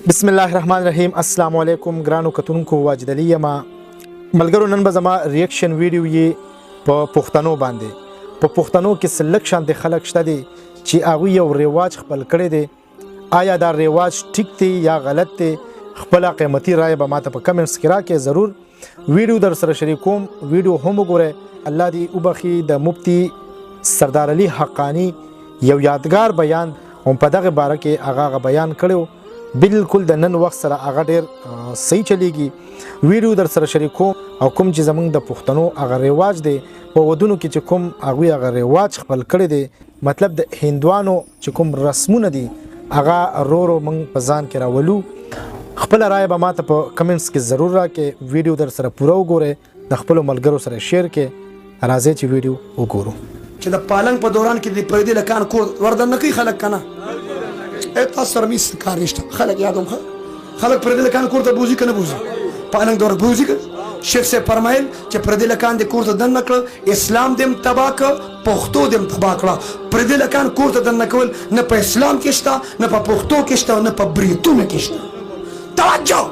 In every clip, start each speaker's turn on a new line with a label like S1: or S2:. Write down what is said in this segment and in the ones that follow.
S1: بسم الله الرحمن الرحیم. السلام علیکم ګرانو کتونکو، واجد علي یم. ملګرو، نن به زما ریاکشن ویډیو یې په پښتنو باندې. په پښتنو کې سلک شانتي خلک شته دي چې هغوی یو رواج خپل کړی دی. آیا دا رواج ټیک دی یا غلط دی؟ خپله قیمتي رایه به ماته په کمنټس کې راکړئ. ضرور ویډیو در سره شریکوم. ویډیو هم وګورئ. الله دې وبخي. د مفتي سردار علي حقانی یو یادګار بیان هم په دغه باره کې هغه بیان کړی. بالکل د نن وخت سره هغه ډیر صحیح چلیږي. ویډیو در سره شریکوم او کوم چې زمونږ د پښتنو هغه رواج دی په ودونو کې چې کوم هغوی هغه رواج خپل کړی دی، مطلب د هندوانو چې کوم رسمونه دي هغه رو موږ په ځان کې راولو. خپله رایه به ماته په کمنټس کې ضرور راکړئ. ویډیو در سره پوره وګورئ، د خپلو ملګرو سره شیر کړئ. راځئ چې ویډیو وګورو.
S2: چې د پالنګ په دوران کې د پردي لکان کور وردن نه کوي خلک کنه تاسو سره میس کار نشته. خلک یادوم خلک پردي لکان کور ته بوزي کنه بوزي پالنګ دور بوزي کنه. شیخ سے فرمایل چې پردي لکان د کور ته دن نکړه، اسلام دیم تبا ک، پښتو دیم تبا کړه. پردي لکان کور ته دن نکول نه په اسلام کې شته، نه په پښتو کې شته، نه په بریتونه کې شته. توجه.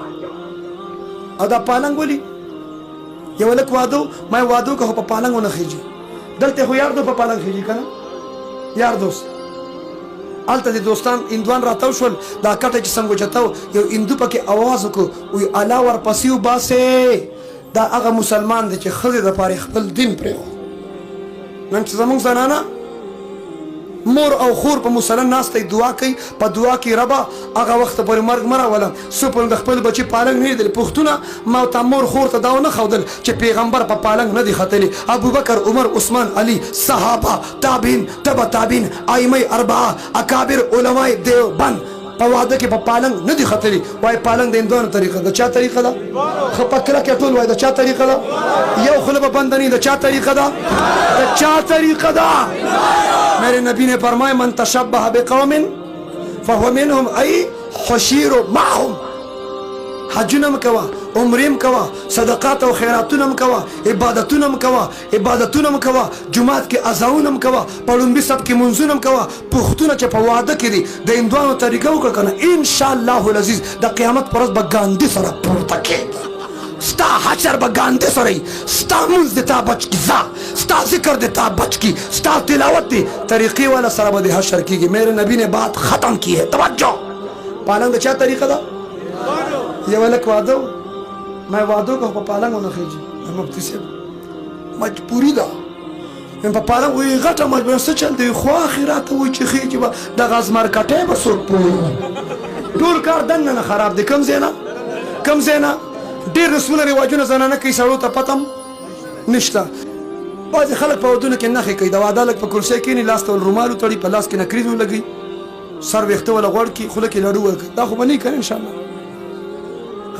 S2: او دا پالنګ ولي یو لک وادو ما وادو که په پالنګ ونه خيږي. دلته خو یار دو په پالنګ خيږي کنه یار دوست. الته د دوستان اندوان راتاو شول، دا کټه چې څنګه چتاو یو اندو پکې आवाज وکړو، وی الا ور پسیو باسه. دا هغه مسلمان دی چې خزه د پاره خپل دین پرې. نن چې زمونږ زنانه مور او خور په مسلمان ناسته دعا کوي، په دعا کې ربا هغه وخت پر مرګ مره ولا سپل د خپل بچي پالنګ نه دی پښتونه ما ته مور خور ته دا نه خودل چې پیغمبر په پالنګ نه دی ختلی. ابو بکر، عمر، عثمان، علي، صحابه، تابعین، تبع تابعین، ائمه اربعه، اکابر علماء دیوبند په واده کې په پالنګ نه دی ختلی. وای پالنګ د اندونو طریقه د چا طریقه ده؟ خو پکړه کې ټول وای د چا طریقه ده؟ یو خلب بندنی د چا طریقه ده؟ د چا طریقه ده؟ میرے نبی نے فرمایا من تشبہ بقوم فهو منهم ای حشیر معهم. حجنم کوا، عمریم کوا، صدقات او خیراتونم کوا، عبادتونم کوا، عبادتونم کوا، جمعات کې اذانونم کوا، پړومبي سب کې منځونم کوا. پښتون چې په واده کې دي د اندوانو طریقه وکړه کنه ان شاء الله العزیز د قیامت پر ورځ به ګاندی سره پورته کې. ستا حشر به ګاندی سره ستا منځ د تا بچ کی ځا، ستا ذکر د تا بچ کی، ستا تلاوت دی طریقې والا سره به د حشر کېږي. میرے نبی نے بات ختم کی ہے. توجہ. پالنګ د چا طریقه ده؟ یو لک وادو ما وادو که په پالنګ ونه خېږي مفتي صاحب مجبوري ده. په پالنګ وي غټه مجبور څه چل دی خو اخرات وي چې خېږي به د غاز مارکټې به څوک پوي. ټول کار دننه خراب دی. کم زینا کم زینا ډېر رسمونه رواجونه زنانه کوي، سړو ته پتم نشته. بعضې خلک په ودونو کې نښې کوي، د واده لږ په کرسۍ کښېني، لاس ته ول رومال وتړي، په لاس کې نکریز ولګوي، سر ویښته وله غوړ کړي، خوله کې لډو ورکړي. دا خو به نه وي که نه انشاءالله.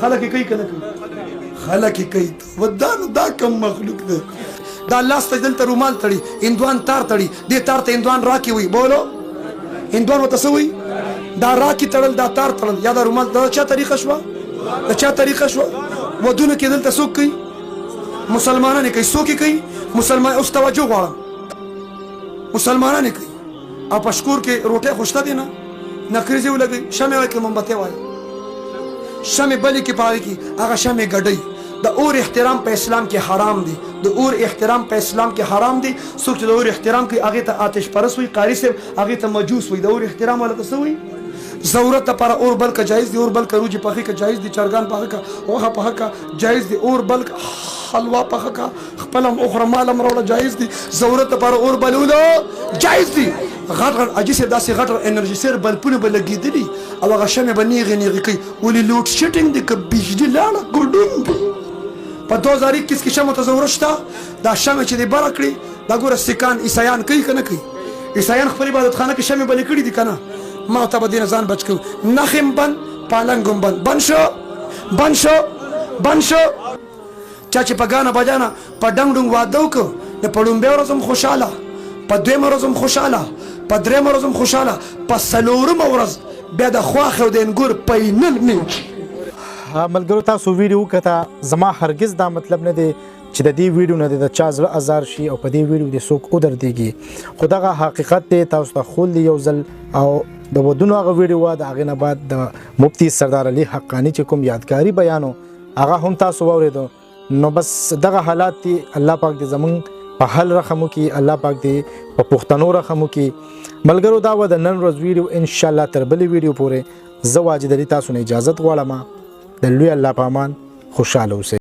S2: خلک یې کوي که نه کوي؟ خلک یې کوي. ودانو دا کم مخلوق دی. دا لاس ته دلته رومال تړي، هندوان تار تړي، دې تار ته هندوان راکې وي. بولو هندوان ورته څه وایي؟ دا راکې تړل، دا تار تړل، یا دا رومال. دا چا طریقه شوه؟ د چا طریقه شوه؟ ودونه کې دلته څوک کوي؟ مسلمانان کوي. څوک یې کوي؟ مسلمان. اوس توجه غواړم. مسلمانان کوي او په شکور کې روټۍ خو شته دي نه، نکریزې ولګوي، شمې وایي که مومبتۍ وایي، شمې بلې کې پاره کې هغه شمې ګډوي. د اور احترام په اسلام کې حرام دی. د اور احترام په اسلام کې حرام دی. څوک چې د اور احترام کوي هغې ته آتش پرست وایي، قاري صاحب هغې ته مجوس وایي. د اور احترام والا ته څه وایي؟ ضرورت لپاره اور بل کا جایز دی، اور بل کا روجي پخې کا جایز دی، چرګان پخې کا غوښه پخې کا جایز دی، اور بل کا حلوا پخې کا خپل هم اخره مال هم راوړه جایز دی. ضرورت لپاره اور بلولو جایز دی. غټ غټ اجي صاحب داسې غټ انرژي سیر بلپونه به لګېدلي او هغه شمې به نیغې نیغې کوي. ولې لوډ شیډینګ دی که بجلي لاړه ګډون دی. په 2021 کې شمو ته ضرورت شته. دا شمې چې دی بره کړي دا ګوره سیکان عیسایان کوي که نه کوي؟ عیسایان خپل عبادتخانه کې شمې بلې کړي دي که نه؟ ما ته به دې نه ځان بچ کوو. نښې بند، پالنګ هم بند. بند شو بند شو بند شو. چا چې په ګانا بجانا په ډنګ ډنګ واده وکړو نو په لومبۍ ورځ هم خوشحاله، په دویمه ورځ هم خوشحاله، په درېیمه ورځ هم خوشحاله، په څلورمه ورځ بیا د خواښې او د انګور فینل میچ.
S1: ملګرو، تاسو ویډیو وکته. زما هرګز دا مطلب نه دی چې د دې ویډیو نه د چا زړه ازار شي او په دې ویډیو د څوک ودرېږي خو دغه حقیقت دی تاسو ته خول دی یو ځل او د ودونو هغه ویډیو وا د هغې نه بعد د مفتی سردار علي حقانی چې کوم یادګاري بیانو هغه هم تاسو واورېدو نو بس دغه حالات دي الله پاک دې زمونږ په حل رحم وکړي الله پاک دې په پښتنو رحم وکړي ملګرو دا و د نن ورځ ویډیو انشاءالله تر بلې ویډیو پورې زه واجد علي تاسو نه اجازت غواړم د لوی الله په امان خوشحاله اوسئ